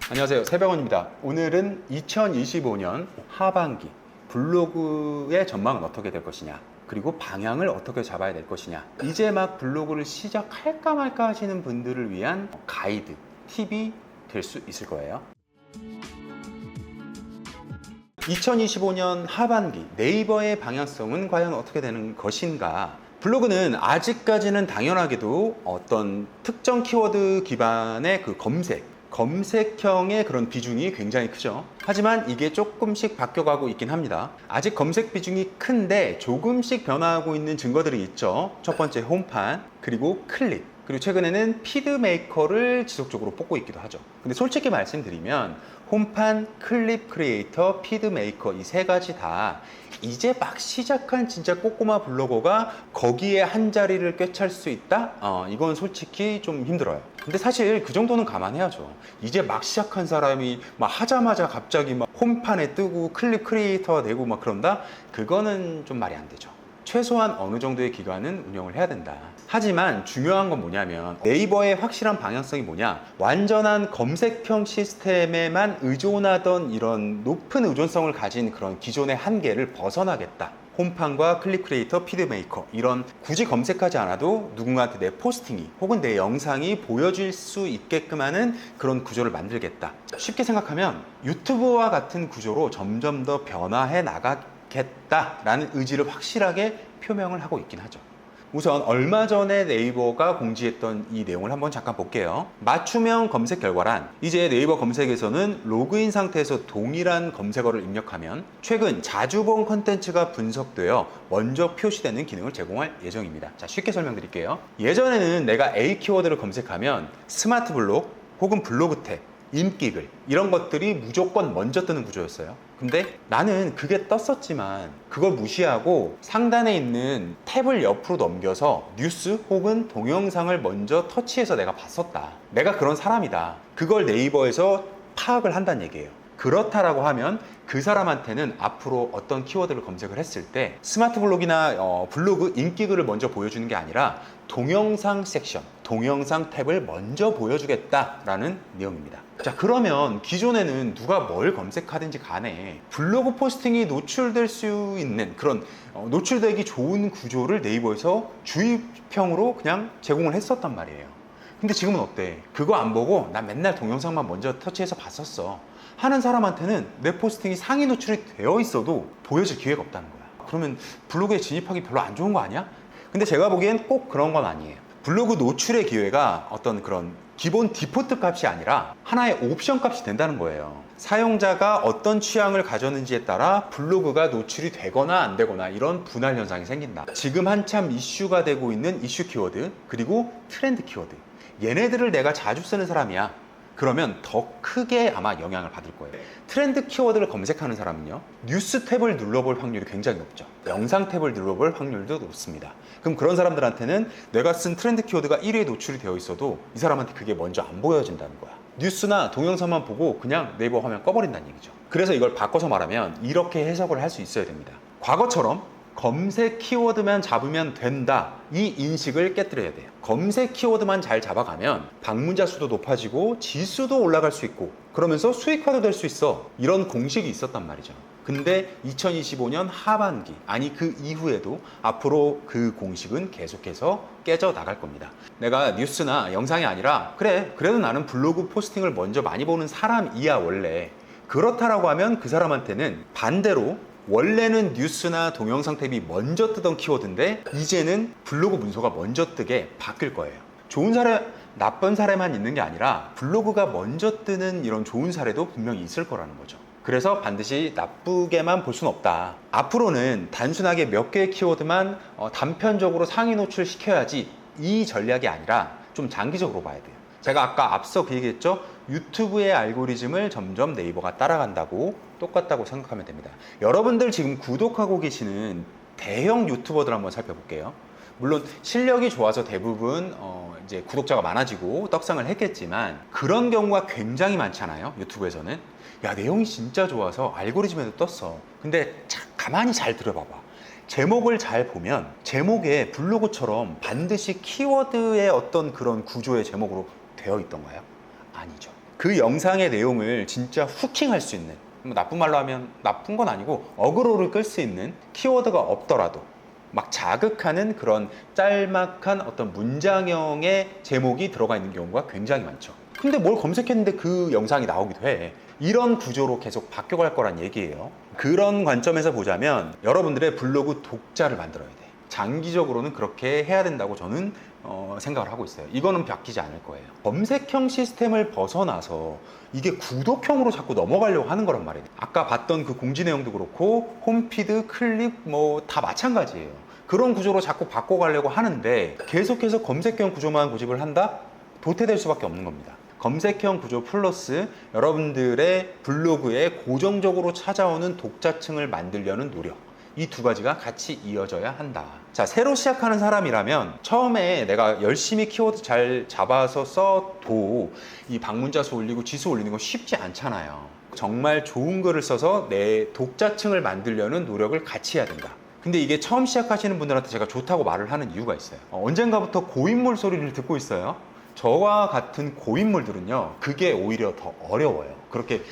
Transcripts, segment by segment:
안녕하세요, 새병원입니다. 오늘은 2025년 하반기 블로그의 전망은 어떻게 될 것이냐, 그리고 방향을 어떻게 잡아야 될 것이냐, 이제 막 블로그를 시작할까 말까 하시는 분들을 위한 가이드, 팁이 될 수 있을 거예요. 2025년 하반기 네이버의 방향성은 과연 어떻게 되는 것인가? 블로그는 아직까지는 당연하게도 어떤 특정 키워드 기반의 그 검색형의 그런 비중이 굉장히 크죠. 하지만 이게 조금씩 바뀌어가고 있긴 합니다. 아직 검색 비중이 큰데 조금씩 변화하고 있는 증거들이 있죠. 첫 번째 홈판, 그리고 클릭, 그리고 최근에는 피드메이커를 지속적으로 뽑고 있기도 하죠. 근데 솔직히 말씀드리면 홈판, 클립 크리에이터, 피드메이커 이 세 가지 다 이제 막 시작한 진짜 꼬꼬마 블로거가 거기에 한 자리를 꿰찰 수 있다? 이건 솔직히 좀 힘들어요. 근데 사실 그 정도는 감안해야죠. 이제 막 시작한 사람이 막 하자마자 갑자기 막 홈판에 뜨고 클립 크리에이터가 되고 막 그런다? 그거는 좀 말이 안 되죠. 최소한 어느 정도의 기간은 운영을 해야 된다. 하지만 중요한 건 뭐냐면 네이버의 확실한 방향성이 뭐냐, 완전한 검색형 시스템에만 의존하던 이런 높은 의존성을 가진 그런 기존의 한계를 벗어나겠다. 홈판과 클릭 크리에이터, 피드메이커 이런 굳이 검색하지 않아도 누군가한테 내 포스팅이 혹은 내 영상이 보여질 수 있게끔 하는 그런 구조를 만들겠다. 쉽게 생각하면 유튜브와 같은 구조로 점점 더 변화해 나가겠다라는 의지를 확실하게 표명을 하고 있긴 하죠. 우선 얼마 전에 네이버가 공지했던 이 내용을 한번 잠깐 볼게요. 맞춤형 검색 결과란, 이제 네이버 검색에서는 로그인 상태에서 동일한 검색어를 입력하면 최근 자주 본 컨텐츠가 분석되어 먼저 표시되는 기능을 제공할 예정입니다. 자, 쉽게 설명드릴게요. 예전에는 내가 A 키워드를 검색하면 스마트 블록 혹은 블로그 탭, 인기글 이런 것들이 무조건 먼저 뜨는 구조였어요. 근데 나는 그게 떴었지만 그걸 무시하고 상단에 있는 탭을 옆으로 넘겨서 뉴스 혹은 동영상을 먼저 터치해서 내가 봤었다. 내가 그런 사람이다. 그걸 네이버에서 파악을 한다는 얘기예요. 그렇다라고 하면 그 사람한테는 앞으로 어떤 키워드를 검색을 했을 때 스마트 블록이나 블로그 인기글을 먼저 보여주는 게 아니라 동영상 섹션, 동영상 탭을 먼저 보여주겠다라는 내용입니다. 자, 그러면 기존에는 누가 뭘 검색하든지 간에 블로그 포스팅이 노출될 수 있는 그런 노출되기 좋은 구조를 네이버에서 주입형으로 그냥 제공을 했었단 말이에요. 근데 지금은 어때? 그거 안 보고 나 맨날 동영상만 먼저 터치해서 봤었어 하는 사람한테는 내 포스팅이 상위 노출이 되어 있어도 보여줄 기회가 없다는 거야. 그러면 블로그에 진입하기 별로 안 좋은 거 아니야? 근데 제가 보기엔 꼭 그런 건 아니에요. 블로그 노출의 기회가 어떤 그런 기본 디포트 값이 아니라 하나의 옵션 값이 된다는 거예요. 사용자가 어떤 취향을 가졌는지에 따라 블로그가 노출이 되거나 안 되거나 이런 분할 현상이 생긴다. 지금 한참 이슈가 되고 있는 이슈 키워드, 그리고 트렌드 키워드, 얘네들을 내가 자주 쓰는 사람이야. 그러면 더 크게 아마 영향을 받을 거예요. 트렌드 키워드를 검색하는 사람은요, 뉴스 탭을 눌러볼 확률이 굉장히 높죠. 영상 탭을 눌러볼 확률도 높습니다. 그럼 그런 사람들한테는 내가 쓴 트렌드 키워드가 1위에 노출이 되어 있어도 이 사람한테 그게 먼저 안 보여진다는 거야. 뉴스나 동영상만 보고 그냥 네이버 화면 꺼버린다는 얘기죠. 그래서 이걸 바꿔서 말하면 이렇게 해석을 할 수 있어야 됩니다. 과거처럼 검색 키워드만 잡으면 된다, 이 인식을 깨뜨려야 돼요. 검색 키워드만 잘 잡아가면 방문자 수도 높아지고 지수도 올라갈 수 있고 그러면서 수익화도 될 수 있어, 이런 공식이 있었단 말이죠. 근데 2025년 하반기, 아니 그 이후에도 앞으로 그 공식은 계속해서 깨져 나갈 겁니다. 내가 뉴스나 영상이 아니라 그래도 나는 블로그 포스팅을 먼저 많이 보는 사람이야 원래, 그렇다라고 하면 그 사람한테는 반대로 원래는 뉴스나 동영상 탭이 먼저 뜨던 키워드인데 이제는 블로그 문서가 먼저 뜨게 바뀔 거예요. 좋은 사례, 나쁜 사례만 있는 게 아니라 블로그가 먼저 뜨는 이런 좋은 사례도 분명히 있을 거라는 거죠. 그래서 반드시 나쁘게만 볼 수는 없다. 앞으로는 단순하게 몇 개의 키워드만 단편적으로 상위 노출시켜야지, 이 전략이 아니라 좀 장기적으로 봐야 돼요. 제가 아까 앞서 그 얘기했죠. 유튜브의 알고리즘을 점점 네이버가 따라간다고, 똑같다고 생각하면 됩니다. 여러분들 지금 구독하고 계시는 대형 유튜버들 한번 살펴볼게요. 물론 실력이 좋아서 대부분 이제 구독자가 많아지고 떡상을 했겠지만 그런 경우가 굉장히 많잖아요. 유튜브에서는 야, 내용이 진짜 좋아서 알고리즘에도 떴어. 근데 가만히 잘 들어봐봐. 제목을 잘 보면 제목에 블로그처럼 반드시 키워드의 어떤 그런 구조의 제목으로 되어 있던가요? 아니죠. 그 영상의 내용을 진짜 후킹할 수 있는, 뭐 나쁜 말로 하면 나쁜 건 아니고 어그로를 끌 수 있는 키워드가 없더라도 막 자극하는 그런 짤막한 어떤 문장형의 제목이 들어가 있는 경우가 굉장히 많죠. 근데 뭘 검색했는데 그 영상이 나오기도 해. 이런 구조로 계속 바뀌어갈 거란 얘기예요. 그런 관점에서 보자면 여러분들의 블로그 독자를 만들어야 돼. 장기적으로는 그렇게 해야 된다고 저는 생각을 하고 있어요. 이거는 바뀌지 않을 거예요. 검색형 시스템을 벗어나서 이게 구독형으로 자꾸 넘어가려고 하는 거란 말이에요. 아까 봤던 그 공지 내용도 그렇고 홈피드, 클립 뭐 다 마찬가지예요. 그런 구조로 자꾸 바꿔가려고 하는데 계속해서 검색형 구조만 고집을 한다? 도태될 수밖에 없는 겁니다. 검색형 구조 플러스 여러분들의 블로그에 고정적으로 찾아오는 독자층을 만들려는 노력, 이 두 가지가 같이 이어져야 한다. 자, 새로 시작하는 사람이라면 처음에 내가 열심히 키워드 잘 잡아서 써도 이 방문자 수 올리고 지수 올리는 건 쉽지 않잖아요. 정말 좋은 글을 써서 내 독자층을 만들려는 노력을 같이 해야 된다. 근데 이게 처음 시작하시는 분들한테 제가 좋다고 말을 하는 이유가 있어요. 언젠가부터 고인물 소리를 듣고 있어요. 저와 같은 고인물들은요, 그게 오히려 더 어려워요. 그렇게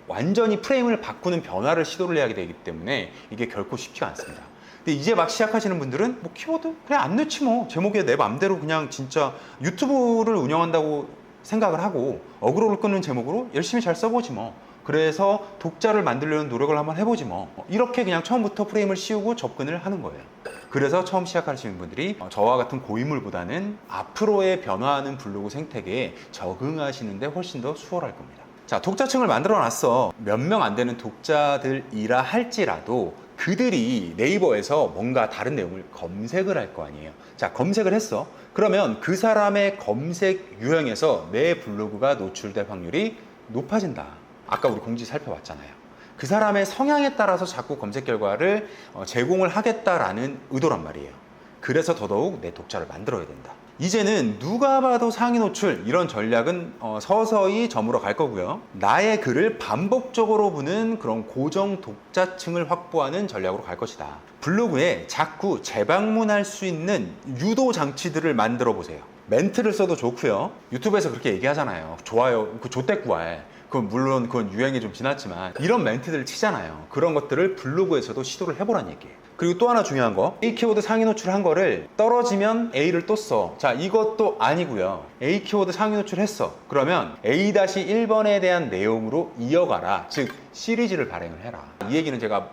완전히 프레임을 바꾸는 변화를 시도를 해야 되기 때문에 이게 결코 쉽지가 않습니다. 근데 이제 막 시작하시는 분들은 뭐 키워드 그냥 안 넣지 뭐, 제목에 내 맘대로 그냥 진짜 유튜브를 운영한다고 생각을 하고 어그로를 끄는 제목으로 열심히 잘 써보지 뭐, 그래서 독자를 만들려는 노력을 한번 해보지 뭐, 이렇게 그냥 처음부터 프레임을 씌우고 접근을 하는 거예요. 그래서 처음 시작하시는 분들이 저와 같은 고인물보다는 앞으로의 변화하는 블로그 생태계에 적응하시는데 훨씬 더 수월할 겁니다. 자, 독자층을 만들어 놨어. 몇 명 안 되는 독자들이라 할지라도 그들이 네이버에서 뭔가 다른 내용을 검색을 할 거 아니에요. 자, 검색을 했어. 그러면 그 사람의 검색 유형에서 내 블로그가 노출될 확률이 높아진다. 아까 우리 공지 살펴봤잖아요. 그 사람의 성향에 따라서 자꾸 검색 결과를 제공을 하겠다라는 의도란 말이에요. 그래서 더더욱 내 독자를 만들어야 된다. 이제는 누가 봐도 상위 노출, 이런 전략은 서서히 저물어 갈 거고요. 나의 글을 반복적으로 보는 그런 고정 독자층을 확보하는 전략으로 갈 것이다. 블로그에 자꾸 재방문할 수 있는 유도 장치들을 만들어 보세요. 멘트를 써도 좋고요. 유튜브에서 그렇게 얘기하잖아요. 좋아요, 그 조댓구알. 물론 그건 유행이 좀 지났지만 이런 멘트들을 치잖아요. 그런 것들을 블로그에서도 시도를 해보란 얘기예요. 그리고 또 하나 중요한 거, A 키워드 상위 노출한 거를 떨어지면 A를 또 써. 자, 이것도 아니고요. A 키워드 상위 노출했어. 그러면 A-1번에 대한 내용으로 이어가라. 즉 시리즈를 발행을 해라. 이 얘기는 제가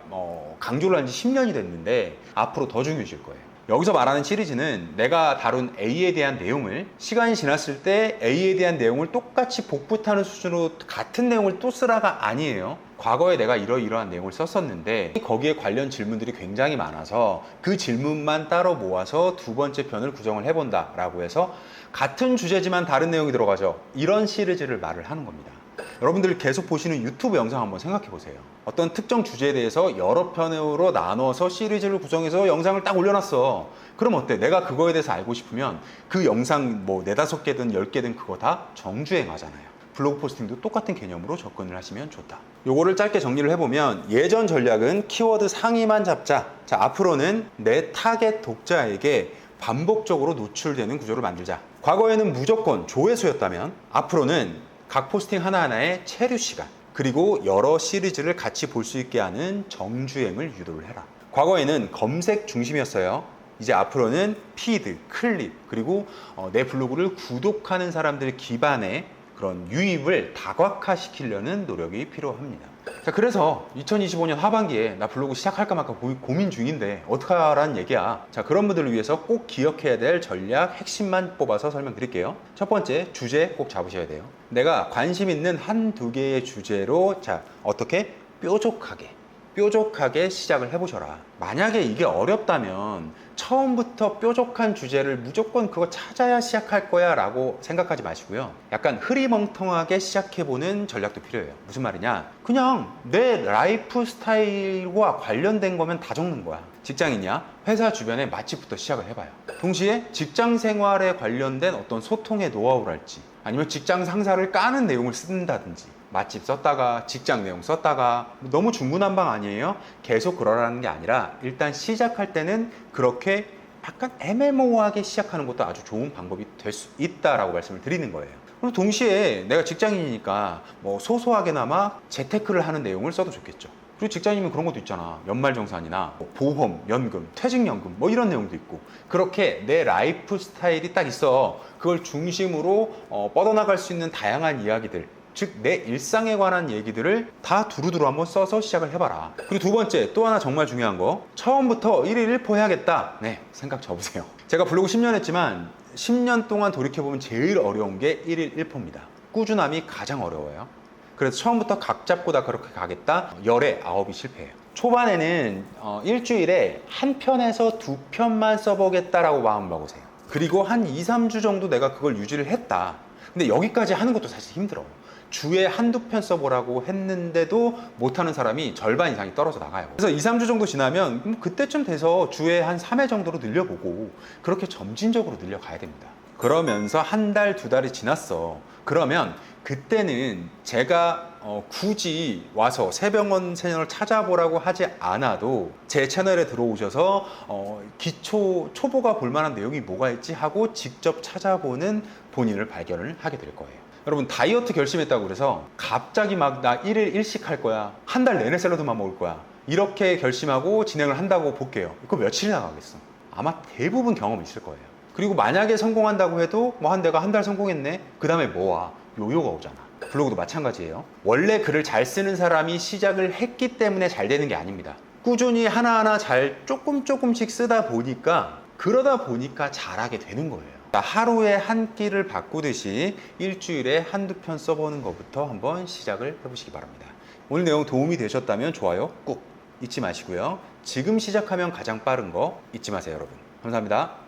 강조를 한 지 10년이 됐는데 앞으로 더 중요해질 거예요. 여기서 말하는 시리즈는 내가 다룬 A에 대한 내용을 시간이 지났을 때 A에 대한 내용을 똑같이 복붙하는 수준으로 같은 내용을 또 쓰라가 아니에요. 과거에 내가 이러이러한 내용을 썼었는데 거기에 관련 질문들이 굉장히 많아서 그 질문만 따로 모아서 두 번째 편을 구성을 해본다 라고 해서 같은 주제지만 다른 내용이 들어가죠. 이런 시리즈를 말을 하는 겁니다. 여러분들 계속 보시는 유튜브 영상 한번 생각해 보세요. 어떤 특정 주제에 대해서 여러 편으로 나눠서 시리즈를 구성해서 영상을 딱 올려놨어. 그럼 어때? 내가 그거에 대해서 알고 싶으면 그 영상 뭐 4-5개든 10개든 그거 다 정주행하잖아요. 블로그 포스팅도 똑같은 개념으로 접근을 하시면 좋다. 요거를 짧게 정리를 해보면 예전 전략은 키워드 상위만 잡자. 자, 앞으로는 내 타겟 독자에게 반복적으로 노출되는 구조를 만들자. 과거에는 무조건 조회수였다면 앞으로는 각 포스팅 하나하나의 체류 시간, 그리고 여러 시리즈를 같이 볼 수 있게 하는 정주행을 유도를 해라. 과거에는 검색 중심이었어요. 이제 앞으로는 피드, 클립, 그리고 내 블로그를 구독하는 사람들 기반의 그런 유입을 다각화시키려는 노력이 필요합니다. 자, 그래서 2025년 하반기에 나 블로그 시작할까 말까 고민 중인데 어떡하라는 얘기야. 자, 그런 분들을 위해서 꼭 기억해야 될 전략 핵심만 뽑아서 설명드릴게요. 첫 번째, 주제 꼭 잡으셔야 돼요. 내가 관심 있는 한두 개의 주제로 어떻게 뾰족하게 시작을 해보셔라. 만약에 이게 어렵다면 처음부터 뾰족한 주제를 무조건 그거 찾아야 시작할 거야 라고 생각하지 마시고요. 약간 흐리멍텅하게 시작해보는 전략도 필요해요. 무슨 말이냐? 그냥 내 라이프 스타일과 관련된 거면 다 적는 거야. 직장이냐? 회사 주변에 맛집부터 시작을 해봐요. 동시에 직장 생활에 관련된 어떤 소통의 노하우랄지, 아니면 직장 상사를 까는 내용을 쓴다든지, 맛집 썼다가 직장 내용 썼다가 너무 중구난방 아니에요? 계속 그러라는 게 아니라 일단 시작할 때는 그렇게 약간 애매모호하게 시작하는 것도 아주 좋은 방법이 될 수 있다라고 말씀을 드리는 거예요. 그리고 동시에 내가 직장인이니까 뭐 소소하게나마 재테크를 하는 내용을 써도 좋겠죠. 그리고 직장인이면 그런 것도 있잖아. 연말정산이나 뭐 보험, 연금, 퇴직연금 뭐 이런 내용도 있고, 그렇게 내 라이프 스타일이 딱 있어. 그걸 중심으로 뻗어나갈 수 있는 다양한 이야기들, 즉 내 일상에 관한 얘기들을 다 두루두루 한번 써서 시작을 해봐라. 그리고 두 번째, 또 하나 정말 중요한 거, 처음부터 1일 1포 해야겠다. 네, 생각 접으세요. 제가 블로그 10년 했지만 10년 동안 돌이켜보면 제일 어려운 게 1일 1포입니다. 꾸준함이 가장 어려워요. 그래서 처음부터 각 잡고 다 그렇게 가겠다, 열에 9이 실패해요. 초반에는 일주일에 한 편에서 두 편만 써보겠다라고 마음 먹으세요. 그리고 한 2, 3주 정도 내가 그걸 유지를 했다. 근데 여기까지 하는 것도 사실 힘들어. 주에 한두 편 써보라고 했는데도 못하는 사람이 절반 이상이 떨어져 나가요. 그래서 2, 3주 정도 지나면 그때쯤 돼서 주에 한 3회 정도로 늘려보고, 그렇게 점진적으로 늘려가야 됩니다. 그러면서 한 달, 두 달이 지났어. 그러면 그때는 제가 굳이 와서 새병원 채널을 찾아보라고 하지 않아도 제 채널에 들어오셔서 초보가 볼만한 내용이 뭐가 있지 하고 직접 찾아보는 본인을 발견을 하게 될 거예요. 여러분, 다이어트 결심했다고 그래서 갑자기 막 나 1일 1식 할 거야, 한 달 내내 샐러드만 먹을 거야, 이렇게 결심하고 진행을 한다고 볼게요. 그거 며칠이나 가겠어? 아마 대부분 경험이 있을 거예요. 그리고 만약에 성공한다고 해도 내가 한 달 성공했네, 그 다음에 뭐야? 요요가 오잖아. 블로그도 마찬가지예요. 원래 글을 잘 쓰는 사람이 시작을 했기 때문에 잘 되는 게 아닙니다. 꾸준히 하나하나 잘 조금씩 쓰다 보니까, 그러다 보니까 잘하게 되는 거예요. 하루에 한 끼를 바꾸듯이 일주일에 한두 편 써보는 것부터 한번 시작을 해보시기 바랍니다. 오늘 내용 도움이 되셨다면 좋아요 꾹 잊지 마시고요. 지금 시작하면 가장 빠른 거 잊지 마세요, 여러분. 감사합니다.